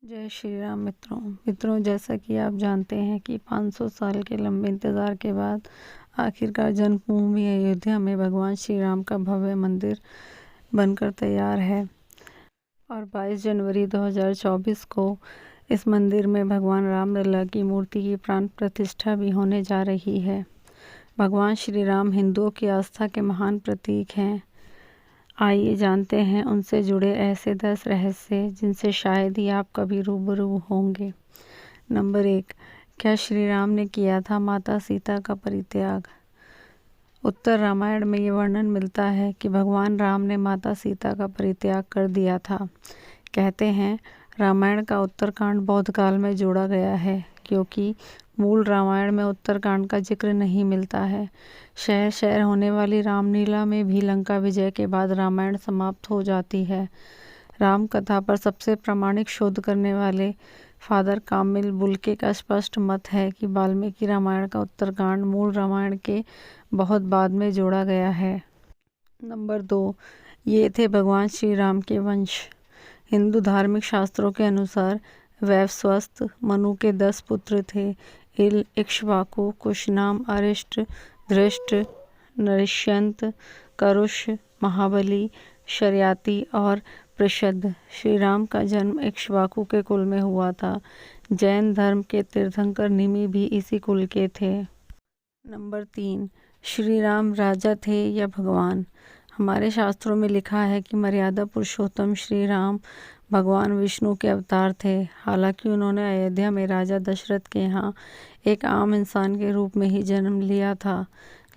जय श्री राम मित्रों, जैसा कि आप जानते हैं कि 500 साल के लंबे इंतज़ार के बाद आखिरकार जन्मभूमि अयोध्या में भगवान श्री राम का भव्य मंदिर बनकर तैयार है और 22 जनवरी 2024 को इस मंदिर में भगवान रामलला की मूर्ति की प्राण प्रतिष्ठा भी होने जा रही है। भगवान श्री राम हिंदुओं की आस्था के महान प्रतीक हैं। आइए जानते हैं उनसे जुड़े ऐसे 10 रहस्य जिनसे शायद ही आप कभी रूबरू होंगे। नंबर 1, क्या श्री राम ने किया था माता सीता का परित्याग? उत्तर रामायण में ये वर्णन मिलता है कि भगवान राम ने माता सीता का परित्याग कर दिया था। कहते हैं रामायण का उत्तरकांड बौद्धकाल में जोड़ा गया है, क्योंकि मूल रामायण में उत्तरकांड का जिक्र नहीं मिलता है। शहर शहर होने वाली रामलीला में भी लंका विजय के बाद रामायण समाप्त हो जाती है। राम कथा पर सबसे प्रामाणिक शोध करने वाले फादर कामिल बुल्के का स्पष्ट मत है कि वाल्मीकि रामायण का उत्तरकांड मूल रामायण के बहुत बाद में जोड़ा गया है। नंबर 2, ये थे भगवान श्री राम के वंश। हिंदू धार्मिक शास्त्रों के अनुसार वैवस्वत मनु के 10 पुत्र थे। इल, इक्ष्वाकु, कुशनाम, अरिष्ट, धृष्ट, नरिष्यंत, करुष, महाबली, शर्याति और पृषद। श्री राम का जन्म इक्ष्वाकु के कुल में हुआ था। जैन धर्म के तीर्थंकर निमि भी इसी कुल के थे। नंबर 3, श्री राम राजा थे या भगवान? हमारे शास्त्रों में लिखा है कि मर्यादा पुरुषोत्तम श्री राम भगवान विष्णु के अवतार थे। हालांकि उन्होंने अयोध्या में राजा दशरथ के यहाँ एक आम इंसान के रूप में ही जन्म लिया था,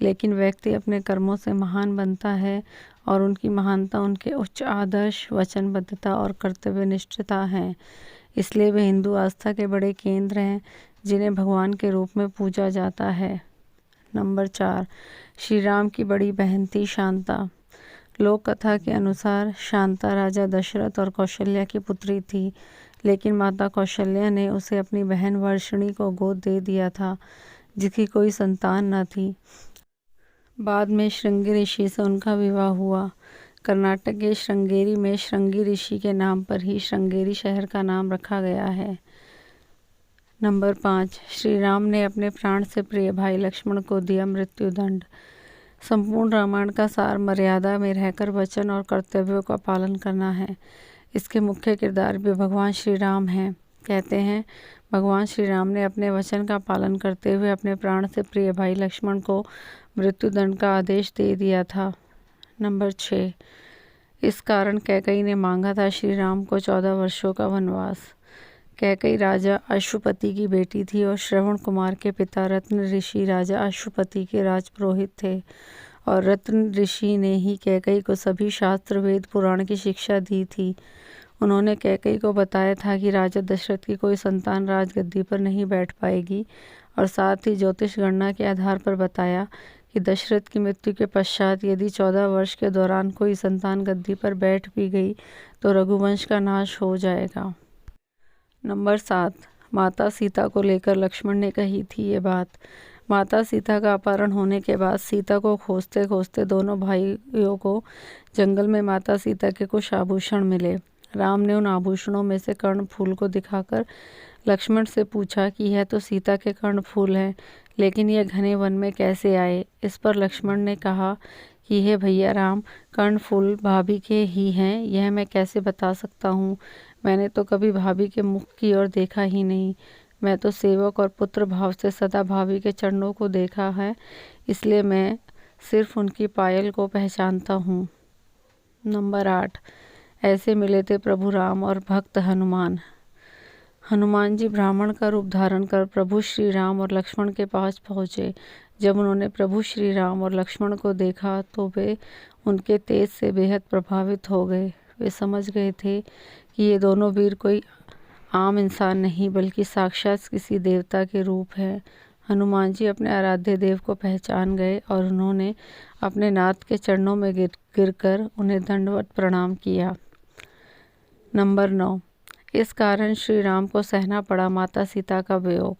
लेकिन व्यक्ति अपने कर्मों से महान बनता है और उनकी महानता उनके उच्च आदर्श, वचनबद्धता और कर्तव्यनिष्ठता है। इसलिए वे हिंदू आस्था के बड़े केंद्र हैं जिन्हें भगवान के रूप में पूजा जाता है। नंबर 4, श्री राम की बड़ी बहन थी शांता। लोक कथा के अनुसार शांता राजा दशरथ और कौशल्या की पुत्री थी, लेकिन माता कौशल्या ने उसे अपनी बहन वर्षिणी को गोद दे दिया था, जिसकी कोई संतान न थी। बाद में श्रृंगी ऋषि से उनका विवाह हुआ। कर्नाटक के श्रृंगेरी में श्रृंगी ऋषि के नाम पर ही श्रृंगेरी शहर का नाम रखा गया है। नंबर 5, श्री राम ने अपने प्राण से प्रिय भाई लक्ष्मण को दिया मृत्युदंड। संपूर्ण रामायण का सार मर्यादा में रहकर वचन और कर्तव्यों का पालन करना है। इसके मुख्य किरदार भी भगवान श्री राम हैं। कहते हैं भगवान श्री राम ने अपने वचन का पालन करते हुए अपने प्राण से प्रिय भाई लक्ष्मण को मृत्युदंड का आदेश दे दिया था। नंबर 6, इस कारण कैकई ने मांगा था श्री राम को 14 वर्षों का वनवास। कैकई राजा अश्वपति की बेटी थी और श्रवण कुमार के पिता रत्न ऋषि राजा अश्वपति के राजपुरोहित थे, और रत्न ऋषि ने ही कैकई को सभी शास्त्र, वेद, पुराण की शिक्षा दी थी। उन्होंने कैकई को बताया था कि राजा दशरथ की कोई संतान राजगद्दी पर नहीं बैठ पाएगी, और साथ ही ज्योतिष गणना के आधार पर बताया कि दशरथ की मृत्यु के पश्चात यदि 14 वर्ष के दौरान कोई संतान गद्दी पर बैठ भी गई तो रघुवंश का नाश हो जाएगा। नंबर 7, माता सीता को लेकर लक्ष्मण ने कही थी ये बात। माता सीता का अपहरण होने के बाद सीता को खोजते खोजते दोनों भाइयों को जंगल में माता सीता के कुछ आभूषण मिले। राम ने उन आभूषणों में से कर्णफूल को दिखाकर लक्ष्मण से पूछा कि यह तो सीता के कर्णफूल हैं, लेकिन यह घने वन में कैसे आए? इस पर लक्ष्मण ने कहा कि हे भैया राम, कर्णफूल भाभी के ही हैं, यह मैं कैसे बता सकता हूँ? मैंने तो कभी भाभी के मुख की ओर देखा ही नहीं। मैं तो सेवक और पुत्र भाव से सदा भाभी के चरणों को देखा है, इसलिए मैं सिर्फ उनकी पायल को पहचानता हूँ। नंबर 8, ऐसे मिले थे प्रभु राम और भक्त हनुमान। हनुमान जी ब्राह्मण का रूप धारण कर प्रभु श्री राम और लक्ष्मण के पास पहुँचे। जब उन्होंने प्रभु श्री राम और लक्ष्मण को देखा तो वे उनके तेज से बेहद प्रभावित हो गए। वे समझ गए थे कि ये दोनों वीर कोई आम इंसान नहीं बल्कि साक्षात किसी देवता के रूप है। हनुमान जी अपने आराध्य देव को पहचान गए और उन्होंने अपने नाथ के चरणों में गिरकर उन्हें दंडवत प्रणाम किया। नंबर 9, इस कारण श्री राम को सहना पड़ा माता सीता का वियोग।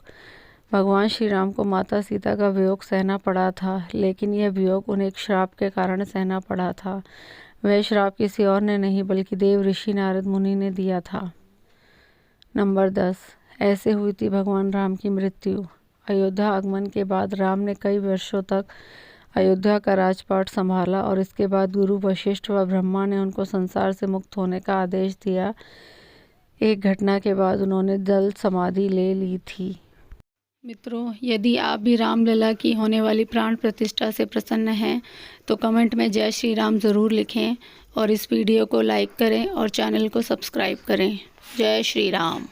भगवान श्री राम को माता सीता का वियोग सहना पड़ा था, लेकिन यह वियोग उन्हें एक श्राप के कारण सहना पड़ा था। वह श्राप किसी और ने नहीं बल्कि देव ऋषि नारद मुनि ने दिया था। नंबर 10, ऐसे हुई थी भगवान राम की मृत्यु। अयोध्या आगमन के बाद राम ने कई वर्षों तक अयोध्या का राजपाट संभाला और इसके बाद गुरु वशिष्ठ व ब्रह्मा ने उनको संसार से मुक्त होने का आदेश दिया। एक घटना के बाद उन्होंने जल समाधि ले ली थी। मित्रों, यदि आप भी रामलला की होने वाली प्राण प्रतिष्ठा से प्रसन्न हैं तो कमेंट में जय श्री राम ज़रूर लिखें और इस वीडियो को लाइक करें और चैनल को सब्सक्राइब करें। जय श्री राम।